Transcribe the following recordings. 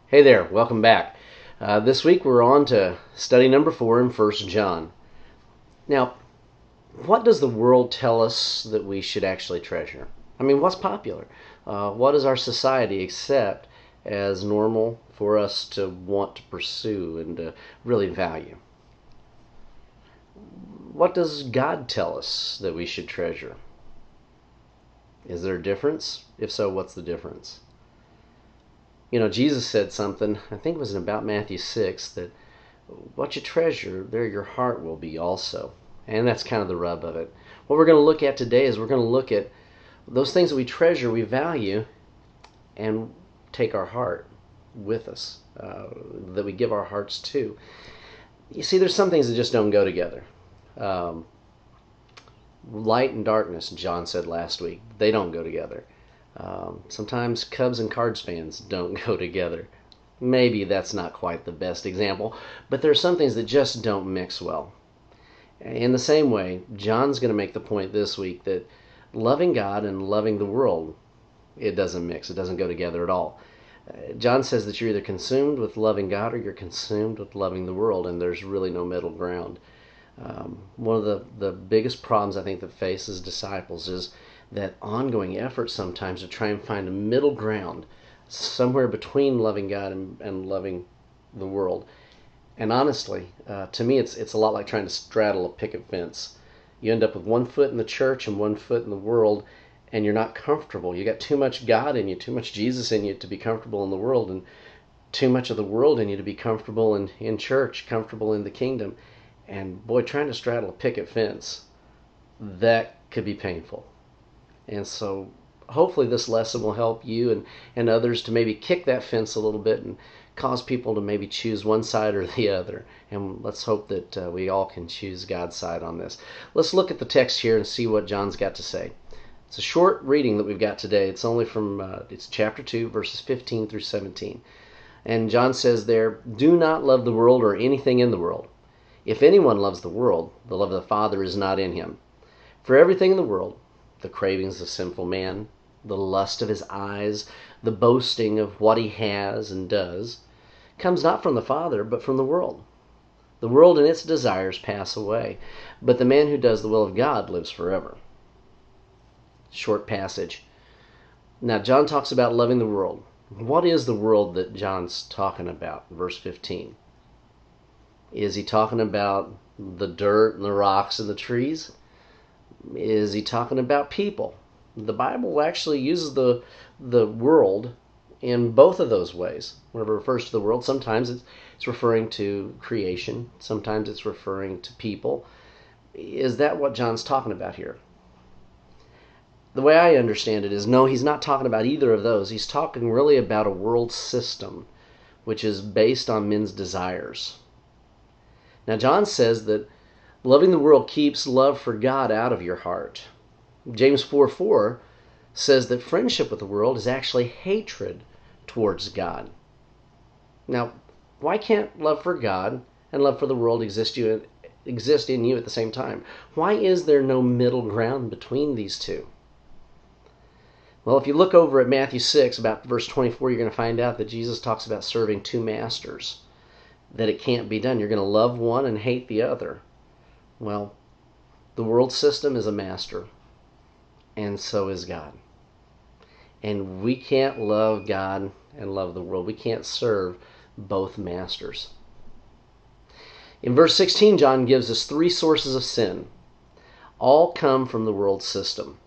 Hey there, welcome back. This week we're on to study number 4 in 1 John. Now, what does the world tell us that we should actually treasure? I mean, what's popular? What does our society accept as normal for us to want to pursue and to really value? What does God tell us that we should treasure? Is there a difference? If so, what's the difference? You know, Jesus said something, I think it was about Matthew 6, that what you treasure, there your heart will be also. And that's kind of the rub of it. What we're going to look at today is we're going to look at those things that we treasure, we value, and take our heart with us, that we give our hearts to. You see, there's some things that just don't go together. Light and darkness, John said last week, they don't go together. Sometimes Cubs and Cards fans don't go together. Maybe that's not quite the best example, but there are some things that just don't mix well. In the same way, John's going to make the point this week that loving God and loving the world, it doesn't mix. It doesn't go together at all. John says that you're either consumed with loving God or you're consumed with loving the world, and there's really no middle ground. One of the biggest problems I think that faces disciples is that ongoing effort sometimes to try and find a middle ground, somewhere between loving God and loving the world. And honestly, to me, it's a lot like trying to straddle a picket fence. You end up with one foot in the church and one foot in the world, and you're not comfortable. You got too much God in you, too much Jesus in you to be comfortable in the world, and too much of the world in you to be comfortable in church, comfortable in the kingdom. And boy, trying to straddle a picket fence, that could be painful. And so hopefully this lesson will help you and others to maybe kick that fence a little bit and cause people to maybe choose one side or the other. And let's hope that we all can choose God's side on this. Let's look at the text here and see what John's got to say. It's a short reading that we've got today. It's only from it's chapter 2, verses 15 through 17. And John says there, "Do not love the world or anything in the world. If anyone loves the world, the love of the Father is not in him. For everything in the world, the cravings of sinful man, the lust of his eyes, the boasting of what he has and does, comes not from the Father, but from the world. The world and its desires pass away, but the man who does the will of God lives forever." Short passage. Now, John talks about loving the world. What is the world that John's talking about? Verse 15. Is he talking about the dirt and the rocks and the trees? Is he talking about people? The Bible actually uses the world in both of those ways. Whenever it refers to the world, sometimes it's referring to creation. Sometimes it's referring to people. Is that what John's talking about here? The way I understand it is, no, he's not talking about either of those. He's talking really about a world system which is based on men's desires. Now, John says that loving the world keeps love for God out of your heart. James 4:4 says that friendship with the world is actually hatred towards God. Now, why can't love for God and love for the world exist in you at the same time? Why is there no middle ground between these two? Well, if you look over at Matthew 6, about verse 24, you're going to find out that Jesus talks about serving two masters, that it can't be done. You're going to love one and hate the other. Well, the world system is a master, and so is God. And we can't love God and love the world. We can't serve both masters. In verse 16, John gives us 3 sources of sin. All come from the world system.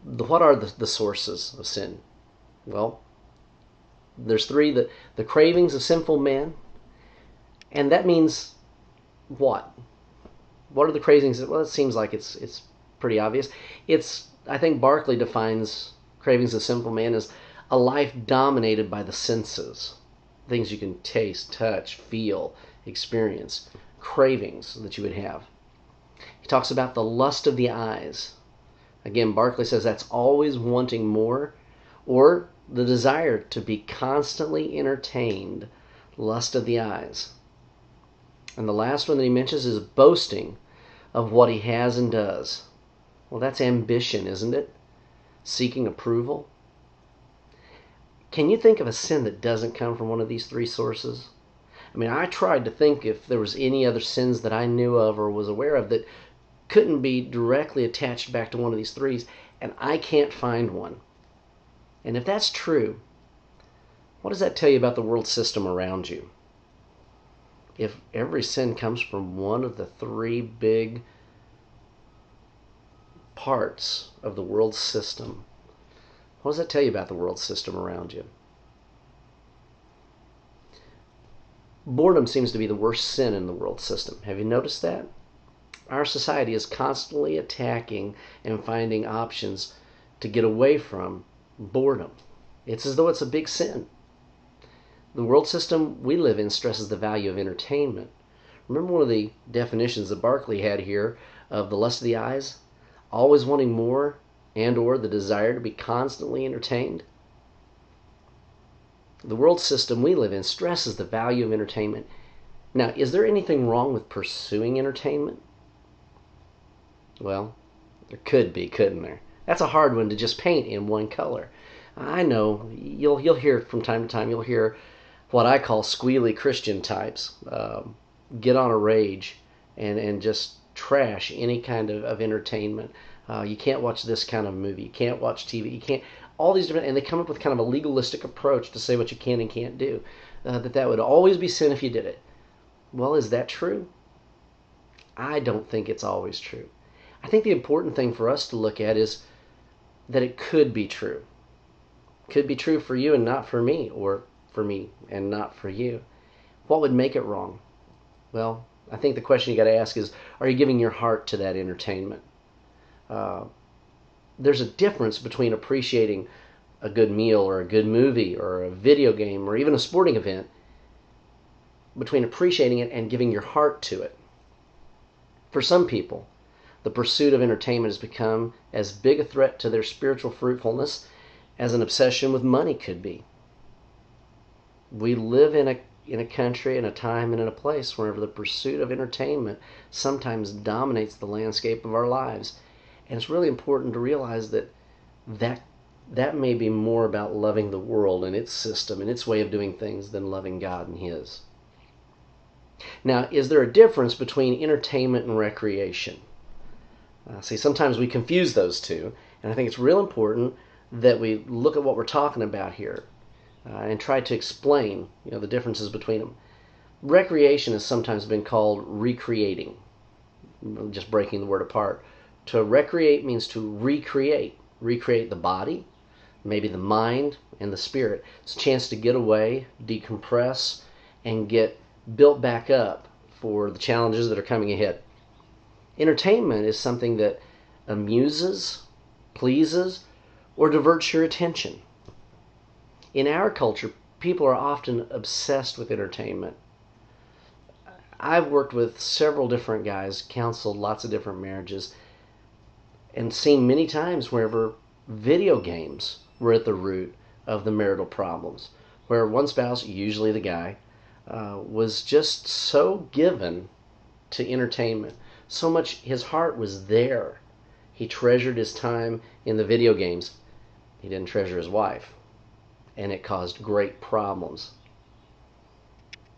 What are the sources of sin? Well, there's 3. The cravings of sinful man. And that means what? What are the cravings? Well, it seems like it's pretty obvious. I think Barclay defines cravings of sinful man as a life dominated by the senses. Things you can taste, touch, feel, experience. Cravings that you would have. He talks about the lust of the eyes. Again, Barclay says that's always wanting more, or the desire to be constantly entertained. Lust of the eyes. And the last one that he mentions is boasting of what he has and does. Well, that's ambition, isn't it? Seeking approval. Can you think of a sin that doesn't come from one of these three sources? I mean, I tried to think if there was any other sins that I knew of or was aware of that couldn't be directly attached back to one of these threes, and I can't find one. And if that's true, what does that tell you about the world system around you? If every sin comes from one of the three big parts of the world system, what does that tell you about the world system around you? Boredom seems to be the worst sin in the world system. Have you noticed that? Our society is constantly attacking and finding options to get away from boredom. It's as though it's a big sin. The world system we live in stresses the value of entertainment. Remember one of the definitions that Barclay had here of the lust of the eyes? Always wanting more and or the desire to be constantly entertained. The world system we live in stresses the value of entertainment. Now, is there anything wrong with pursuing entertainment? Well, there could be, couldn't there? That's a hard one to just paint in one color. I know, you'll hear from time to time, you'll hear what I call squealy Christian types get on a rage and just trash any kind of entertainment. You can't watch this kind of movie. You can't watch TV. You can't, all these different, and they come up with kind of a legalistic approach to say what you can and can't do. That would always be sin if you did it. Well, is that true? I don't think it's always true. I think the important thing for us to look at is that it could be true. Could be true for you and not for me, or for me and not for you. What would make it wrong? Well, I think the question you got to ask is, are you giving your heart to that entertainment? There's a difference between appreciating a good meal or a good movie or a video game or even a sporting event, between appreciating it and giving your heart to it. For some people, the pursuit of entertainment has become as big a threat to their spiritual fruitfulness as an obsession with money could be. We live in a country, in a time, and in a place where the pursuit of entertainment sometimes dominates the landscape of our lives. And it's really important to realize that may be more about loving the world and its system and its way of doing things than loving God and His. Now, is there a difference between entertainment and recreation? See, sometimes we confuse those two, and I think it's real important that we look at what we're talking about here and try to explain, the differences between them. Recreation has sometimes been called recreating, just breaking the word apart. To recreate means to recreate the body, maybe the mind and the spirit. It's a chance to get away, decompress, and get built back up for the challenges that are coming ahead. Entertainment is something that amuses, pleases, or diverts your attention. In our culture, people are often obsessed with entertainment. I've worked with several different guys, counseled lots of different marriages, and seen many times wherever video games were at the root of the marital problems, where one spouse, usually the guy, was just so given to entertainment. So much his heart was there. He treasured his time in the video games. He didn't treasure his wife. And it caused great problems.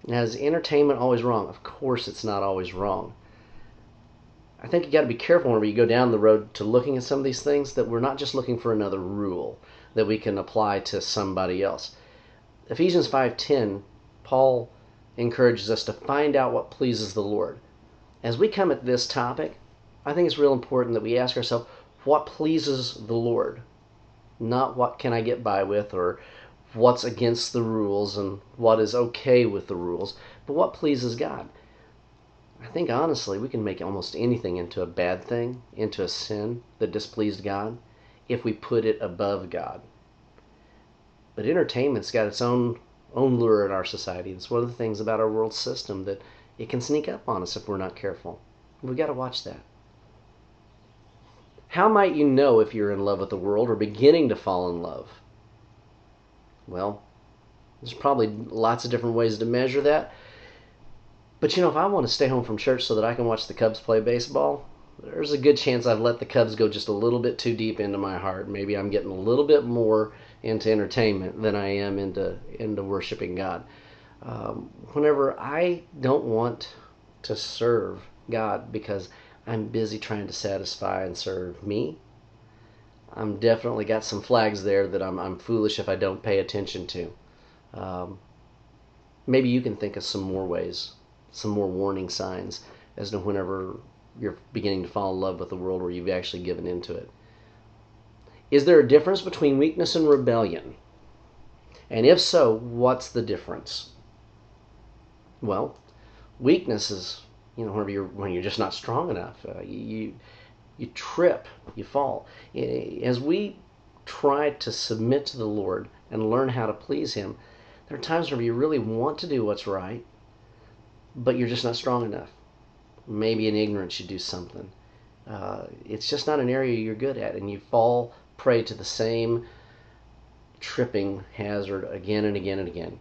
Now, is entertainment always wrong? Of course it's not always wrong. I think you got to be careful whenever you go down the road to looking at some of these things, that we're not just looking for another rule that we can apply to somebody else. Ephesians 5:10, Paul encourages us to find out what pleases the Lord. As we come at this topic, I think it's real important that we ask ourselves, what pleases the Lord? Not what can I get by with, or what's against the rules and what is okay with the rules, but what pleases God. I think honestly we can make almost anything into a bad thing, into a sin that displeased God, if we put it above God. But entertainment's got its own lure in our society. It's one of the things about our world system that it can sneak up on us if we're not careful. We've got to watch that. How might you know if you're in love with the world or beginning to fall in love? Well, there's probably lots of different ways to measure that. But if I want to stay home from church so that I can watch the Cubs play baseball, there's a good chance I've let the Cubs go just a little bit too deep into my heart. Maybe I'm getting a little bit more into entertainment than I am into worshiping God. Whenever I don't want to serve God because I'm busy trying to satisfy and serve me, I'm definitely got some flags there that I'm foolish if I don't pay attention to. Um, Maybe you can think of some more ways, some more warning signs as to whenever you're beginning to fall in love with the world or you've actually given into it. Is there a difference between weakness and rebellion? And if so, what's the difference? Well, weakness is, when you're just not strong enough. You trip, you fall. As we try to submit to the Lord and learn how to please Him, there are times where you really want to do what's right, but you're just not strong enough. Maybe in ignorance you do something. It's just not an area you're good at, and you fall prey to the same tripping hazard again and again and again.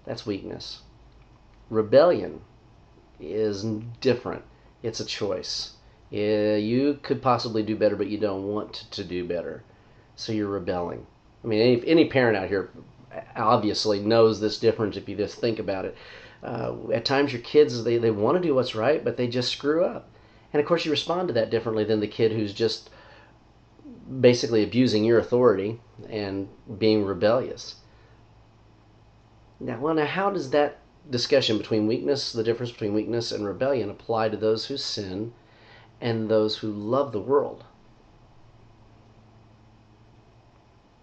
That's weakness. Rebellion is different. It's a choice. You could possibly do better, but you don't want to do better. So you're rebelling. I mean, any parent out here obviously knows this difference if you just think about it. At times your kids, they want to do what's right, but they just screw up. And of course you respond to that differently than the kid who's just basically abusing your authority and being rebellious. Now, how does that discussion between weakness, the difference between weakness and rebellion, apply to those who sin and those who love the world?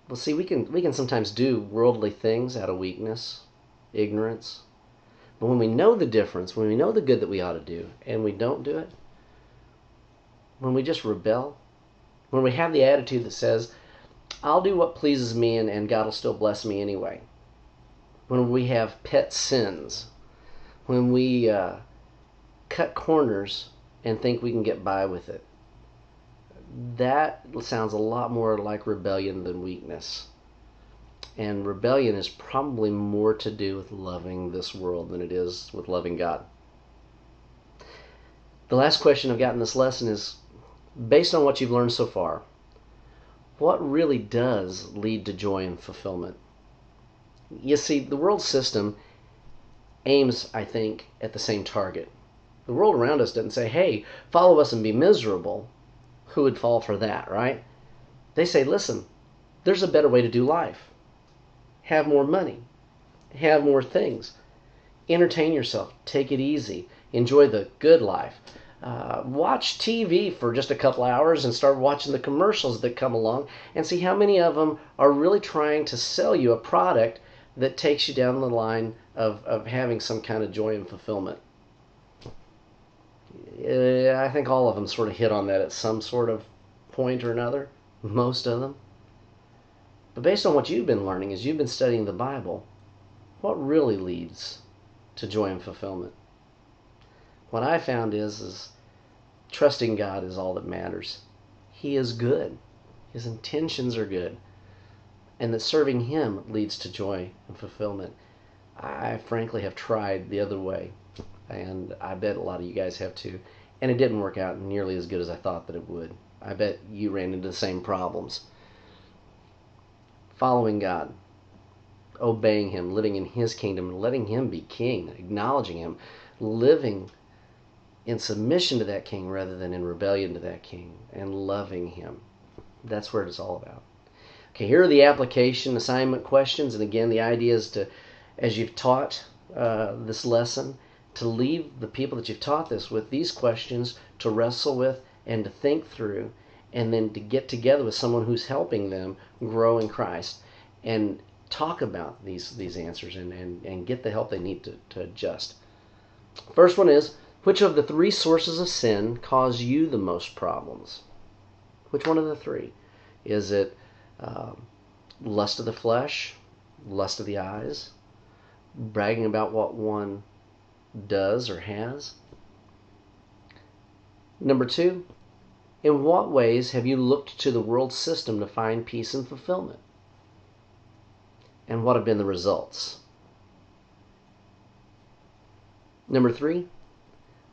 Well, see, we can sometimes do worldly things out of weakness, ignorance. But when we know the difference, when we know the good that we ought to do, and we don't do it, when we just rebel, when we have the attitude that says, I'll do what pleases me and God will still bless me anyway. When we have pet sins, when we cut corners and think we can get by with it, that sounds a lot more like rebellion than weakness. And rebellion is probably more to do with loving this world than it is with loving God. The last question I've got in this lesson is, based on what you've learned so far, what really does lead to joy and fulfillment? You see, the world system aims, I think, at the same target. The world around us doesn't say, hey, follow us and be miserable. Who would fall for that, right? They say, listen, there's a better way to do life. Have more money. Have more things. Entertain yourself. Take it easy. Enjoy the good life. Watch TV for just a couple hours and start watching the commercials that come along and see how many of them are really trying to sell you a product that takes you down the line of having some kind of joy and fulfillment. I think all of them sort of hit on that at some sort of point or another, most of them. But based on what you've been learning as you've been studying the Bible, what really leads to joy and fulfillment? What I found is trusting God is all that matters. He is good. His intentions are good. And that serving Him leads to joy and fulfillment. I frankly have tried the other way. And I bet a lot of you guys have too. And it didn't work out nearly as good as I thought that it would. I bet you ran into the same problems. Following God, obeying Him, living in His kingdom, and letting Him be King, acknowledging Him, living in submission to that King rather than in rebellion to that King, and loving Him. That's what it's all about. Okay, here are the application assignment questions. And again, the idea is to, as you've taught this lesson, to leave the people that you've taught this with these questions to wrestle with and to think through, and then to get together with someone who's helping them grow in Christ and talk about these answers and get the help they need to adjust. First one is, which of the three sources of sin cause you the most problems? Which one of the three? Is it lust of the flesh, lust of the eyes, bragging about what one does or has? Number two, in what ways have you looked to the world system to find peace and fulfillment? And what have been the results? Number three,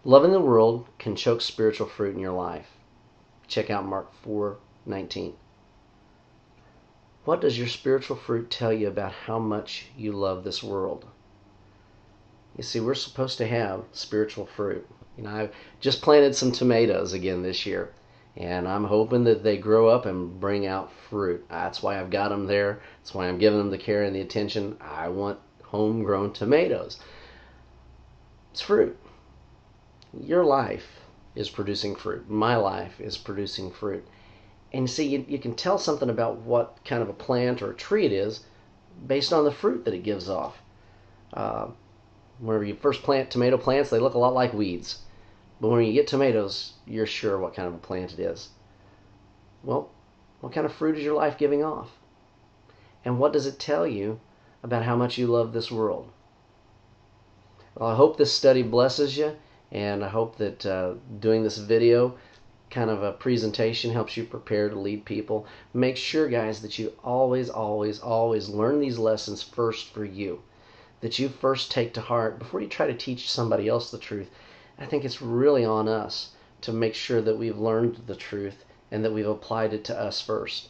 loving the world can choke spiritual fruit in your life. Check out Mark 4:19. What does your spiritual fruit tell you about how much you love this world? You see, we're supposed to have spiritual fruit. I've just planted some tomatoes again this year, and I'm hoping that they grow up and bring out fruit. That's why I've got them there. That's why I'm giving them the care and the attention. I want homegrown tomatoes. It's fruit. Your life is producing fruit. My life is producing fruit. And see, you can tell something about what kind of a plant or a tree it is based on the fruit that it gives off. Whenever you first plant tomato plants, they look a lot like weeds. But when you get tomatoes, you're sure what kind of a plant it is. Well, what kind of fruit is your life giving off? And what does it tell you about how much you love this world? Well, I hope this study blesses you, and I hope that doing this video kind of a presentation helps you prepare to lead people. Make sure, guys, that you always, always, always learn these lessons first for you. That you first take to heart before you try to teach somebody else the truth. I think it's really on us to make sure that we've learned the truth and that we've applied it to us first.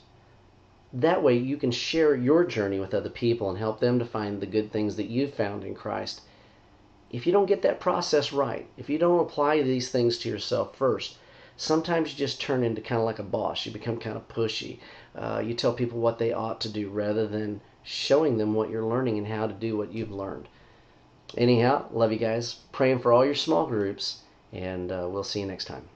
That way you can share your journey with other people and help them to find the good things that you've found in Christ. If you don't get that process right, if you don't apply these things to yourself first, sometimes you just turn into kind of like a boss. You become kind of pushy. You tell people what they ought to do rather than showing them what you're learning and how to do what you've learned. Anyhow, love you guys. Praying for all your small groups, and we'll see you next time.